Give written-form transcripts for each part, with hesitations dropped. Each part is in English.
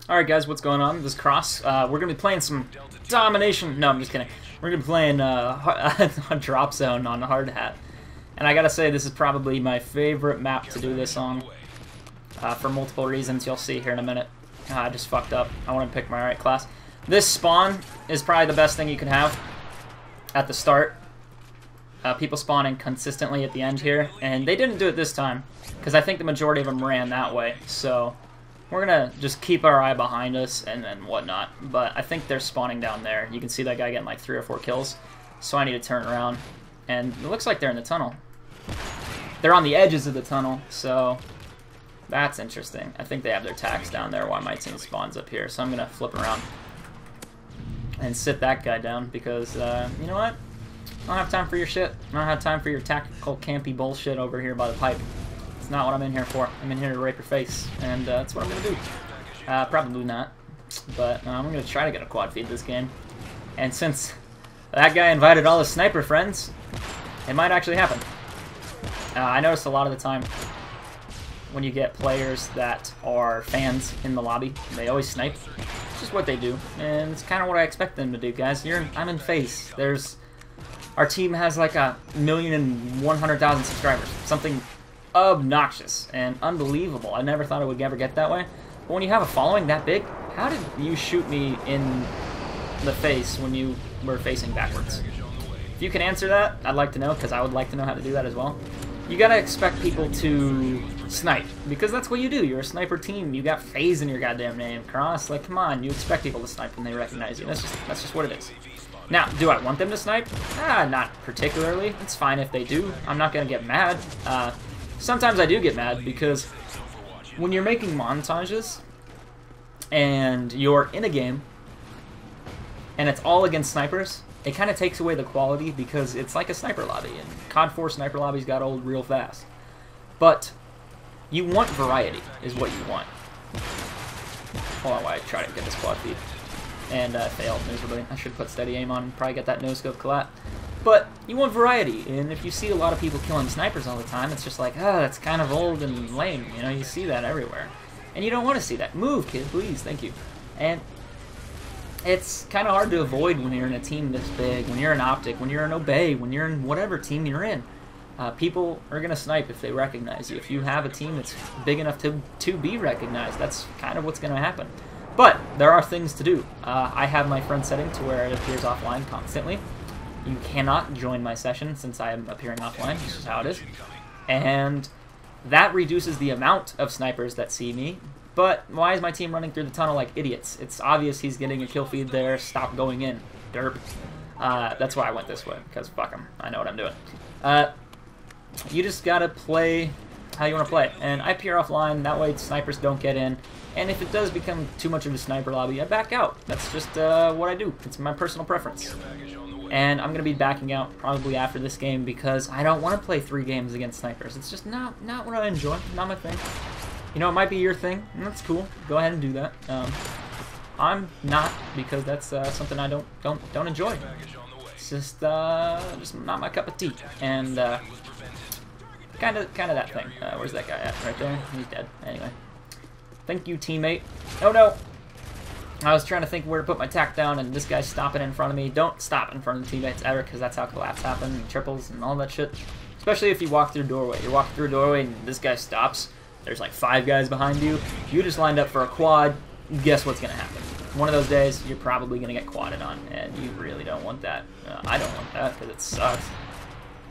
Alright guys, what's going on? This is Kross. We're going to be playing some domination. No, I'm just kidding. We're going to be playing a drop zone on hard hat. And I gotta say, this is probably my favorite map to do this on. For multiple reasons you'll see here in a minute. I just fucked up. I want to pick my right class. This spawn is probably the best thing you can have at the start. People spawning consistently at the end here. And they didn't do it this time, because I think the majority of them ran that way. So we're going to just keep our eye behind us and whatnot. But I think they're spawning down there. You can see that guy getting like 3 or 4 kills. So I need to turn around. And it looks like they're in the tunnel. They're on the edges of the tunnel, so that's interesting. I think they have their tax down there while my team spawns up here. So I'm going to flip around and sit that guy down because, you know what? I don't have time for your shit. I don't have time for your tactical campy bullshit over here by the pipe. It's not what I'm in here for. I'm in here to rape your face, and that's what I'm going to do. Probably not, but I'm going to try to get a quad feed this game. And since that guy invited all his sniper friends, it might actually happen. I notice a lot of the time when you get players that are fans in the lobby, they always snipe. It's just what they do, and it's kind of what I expect them to do, guys. I'm in FaZe. Our team has like 1,100,000 subscribers. Something obnoxious and unbelievable. I never thought it would ever get that way. But when you have a following that big, how did you shoot me in the face when you were facing backwards? If you can answer that, I'd like to know, because I would like to know how to do that as well. You gotta expect people to snipe, because that's what you do. You're a sniper team. You got FaZe in your goddamn name. Kross, like, come on. You expect people to snipe when they recognize you. That's just what it is. Now, do I want them to snipe? Not particularly. It's fine if they do. I'm not gonna get mad. Sometimes I do get mad, because when you're making montages and you're in a game and it's all against snipers, it kind of takes away the quality, because it's like a sniper lobby, and COD 4 sniper lobbies got old real fast. But you want variety, is what you want. Hold on while I try to get this quad feed. And failed miserably. I should put steady aim on, probably get that no-scope collat. But you want variety, and if you see a lot of people killing snipers all the time, it's just like, that's kind of old and lame. You know, you see that everywhere. And you don't want to see that. Move, kid, please, thank you. And it's kind of hard to avoid when you're in a team this big, when you're in Optic, when you're in Obey, when you're in whatever team you're in. People are going to snipe if they recognize you. If you have a team that's big enough to be recognized, that's kind of what's going to happen. But there are things to do. I have my friend setting to where it appears offline constantly. You cannot join my session since I am appearing offline. This is how it is. And that reduces the amount of snipers that see me. But why is my team running through the tunnel like idiots? It's obvious he's getting a kill feed there. Stop going in. Derp. That's why I went this way, because fuck him. I know what I'm doing. You just gotta play how you want to play. And I appear offline, that way snipers don't get in. And if it does become too much of a sniper lobby, I back out. That's just what I do. It's my personal preference. And I'm going to be backing out probably after this game, because I don't want to play 3 games against snipers. It's just not what I enjoy. Not my thing. You know, it might be your thing, and that's cool. Go ahead and do that. I'm not, because that's something I don't enjoy. It's just not my cup of tea. And kind of that thing. Where's that guy at? Right there. He's dead. Anyway. Thank you, teammate. Oh no! I was trying to think where to put my tack down, and this guy's stopping in front of me. Don't stop in front of the teammates ever, because that's how collapse happen, and triples, and all that shit. Especially if you walk through a doorway. You're walking through a doorway, and this guy stops. There's like 5 guys behind you. You just lined up for a quad. Guess what's going to happen? One of those days, you're probably going to get quadded on, and you really don't want that. I don't want that, because it sucks.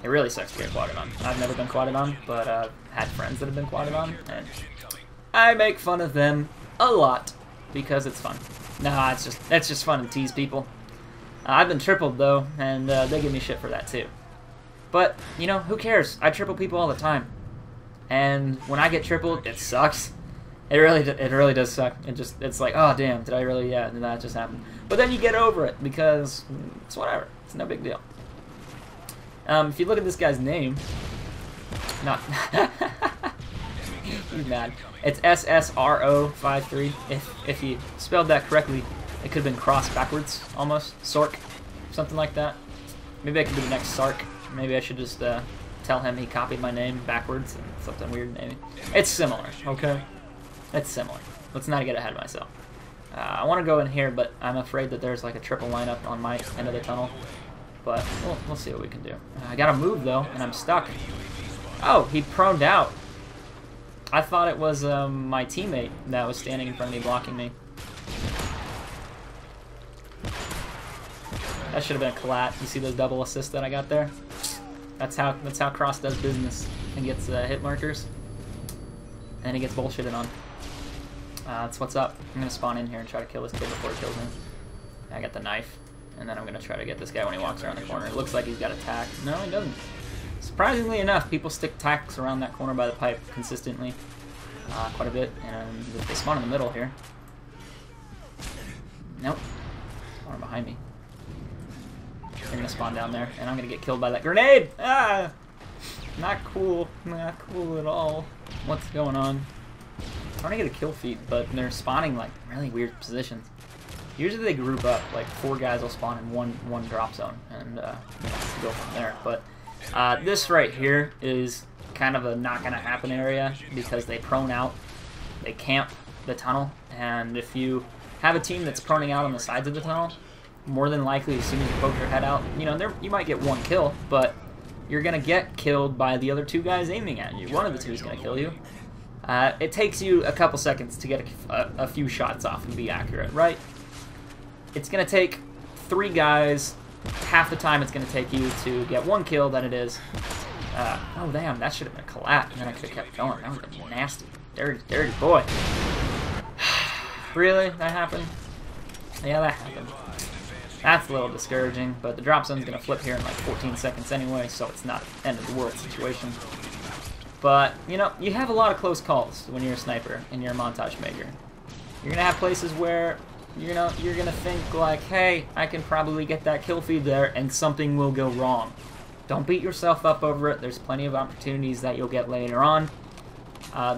It really sucks to get quadded on. I've never been quadded on, but I've had friends that have been quadded on, and I make fun of them a lot, because it's fun. Nah, it's just fun to tease people. I've been tripled, though, and they give me shit for that, too. But, you know, who cares? I triple people all the time. And when I get tripled, it sucks. It really does suck. It's like, oh damn, did I really? Yeah, that just happened. But then you get over it, because it's whatever. It's no big deal. If you look at this guy's name, not he's mad. It's SSRO53. If you spelled that correctly, it could have been Kross backwards, almost. Sork, something like that. Maybe I could be the next Sark. Maybe I should just tell him he copied my name backwards and something weird maybe. It's similar, okay? It's similar. Let's not get ahead of myself. I want to go in here, but I'm afraid that there's like a triple lineup on my end of the tunnel. But we'll see what we can do. I gotta move though, and I'm stuck. Oh, he proned out. I thought it was my teammate that was standing in front of me blocking me. That should have been a collat. You see those double assists that I got there? That's how Kross does business and gets hit markers. And he gets bullshitted on. That's what's up. I'm gonna spawn in here and try to kill this kid before he kills me. I got the knife. And then I'm going to try to get this guy when he walks around the corner. It looks like he's got a tack. No, he doesn't. Surprisingly enough, people stick tacks around that corner by the pipe consistently. Quite a bit. And they spawn in the middle here. Nope. Spawn behind me. They're going to spawn down there. And I'm going to get killed by that grenade! Ah! Not cool. Not cool at all. What's going on? I'm trying to get a kill feed, but they're spawning like really weird positions. Usually they group up, like 4 guys will spawn in one drop zone and go from there. But this right here is kind of a not gonna happen area because they prone out, they camp the tunnel, and if you have a team that's proning out on the sides of the tunnel, more than likely as soon as you poke your head out, you know, you might get 1 kill, but you're gonna get killed by the other 2 guys aiming at you. One of the 2 is gonna kill you. It takes you a couple seconds to get a few shots off and be accurate, right? It's going to take 3 guys, half the time it's going to take you to get 1 kill than it is. Oh, damn, that should have been a collat, and then I could have kept going. That would have been nasty. Dirty, dirty boy. Really? That happened? Yeah, that happened. That's a little discouraging, but the drop zone's going to flip here in like 14 seconds anyway, so it's not an end-of-the-world situation. But, you know, you have a lot of close calls when you're a sniper and you're a montage major. You're going to have places where you're gonna think like, hey, I can probably get that kill feed there and something will go wrong. Don't beat yourself up over it. There's plenty of opportunities that you'll get later on.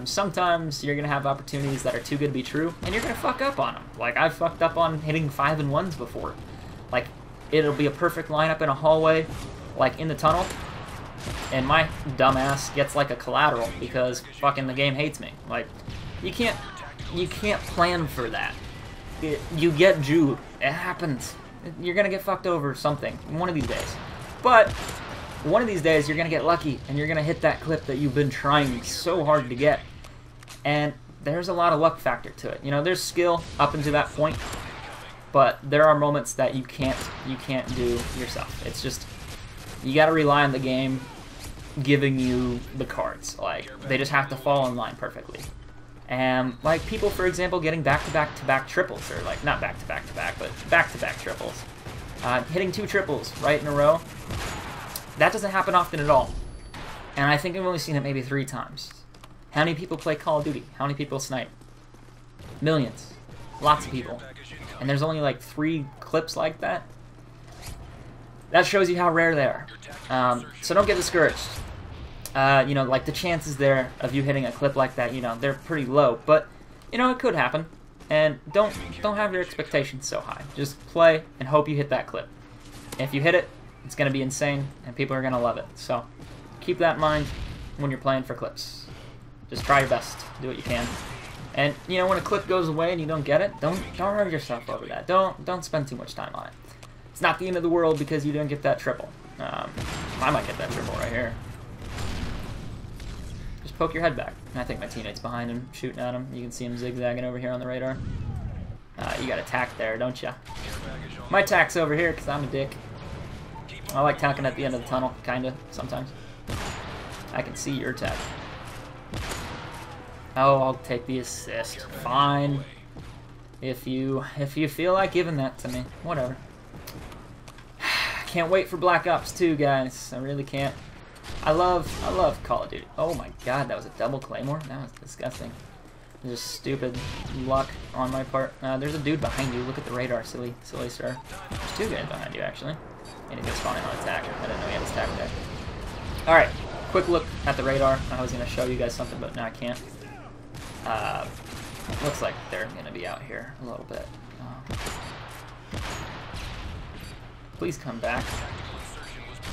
Sometimes you're gonna have opportunities that are too good to be true and you're gonna fuck up on them. Like I've fucked up on hitting 5 and 1s before. Like it'll be a perfect lineup in a hallway, like in the tunnel, and my dumbass gets like a collateral because fucking the game hates me. Like you can't plan for that. You get Jude. It happens. You're gonna get fucked over something one of these days. But one of these days you're gonna get lucky and you're gonna hit that clip that you've been trying so hard to get. And there's a lot of luck factor to it. You know, there's skill up until that point, but there are moments that you can't do yourself. It's just you gotta rely on the game giving you the cards. Like they just have to fall in line perfectly. And like people, for example, getting back-to-back triples, or like not back-to-back, but back-to-back triples, hitting 2 triples right in a row. That doesn't happen often at all, and I think I've only seen it maybe 3 times. How many people play Call of Duty? How many people snipe? Millions, lots of people, and there's only like 3 clips like that. That shows you how rare they are. So don't get discouraged. You know, like the chances there of you hitting a clip like that, you know, they're pretty low, but you know, it could happen. And don't have your expectations so high. Just play and hope you hit that clip. And if you hit it, it's going to be insane and people are going to love it. So keep that in mind when you're playing for clips. Just try your best. Do what you can. And you know, when a clip goes away and you don't get it, don't hurt yourself over that. Don't spend too much time on it. It's not the end of the world because you didn't get that triple. I might get that triple right here. Just poke your head back. And I think my teammate's behind him, shooting at him. You can see him zigzagging over here on the radar. You got a tack there, don't ya? My tack's over here because I'm a dick. I like tacking at the end of the tunnel, kinda, sometimes. I can see your tack. Oh, I'll take the assist. Fine. If you feel like giving that to me, whatever. Can't wait for Black Ops 2, guys. I really can't. I love Call of Duty. Oh my god, that was a double claymore? That was disgusting. Just stupid luck on my part. There's a dude behind you. Look at the radar, silly sir. There's 2 guys behind you, actually. And he's spawning on attack. I didn't know he had his tack there. Alright, quick look at the radar. I was going to show you guys something, but now I can't. Looks like they're going to be out here a little bit. Please come back.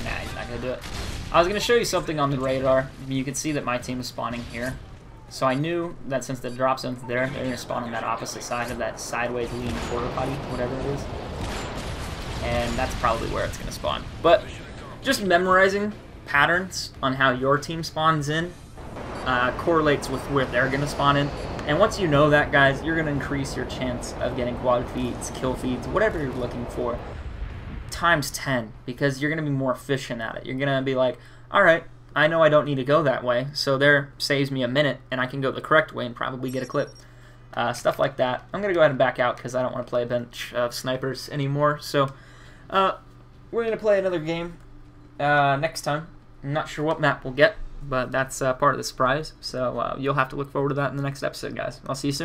Nah, he's not going to do it. I was going to show you something on the radar. You can see that my team is spawning here. So I knew that since the drop zone's there, they're going to spawn on that opposite side of that sideways lean porta potty, whatever it is. And that's probably where it's going to spawn. But just memorizing patterns on how your team spawns in correlates with where they're going to spawn in. And once you know that, guys, you're going to increase your chance of getting quad feeds, kill feeds, whatever you're looking for, times 10, because you're going to be more efficient at it. You're going to be like, all right, I know I don't need to go that way, so there saves me a minute, and I can go the correct way and probably get a clip. Stuff like that. I'm going to go ahead and back out because I don't want to play a bunch of snipers anymore. So we're going to play another game next time. I'm not sure what map we'll get, but that's part of the surprise. So you'll have to look forward to that in the next episode, guys. I'll see you soon.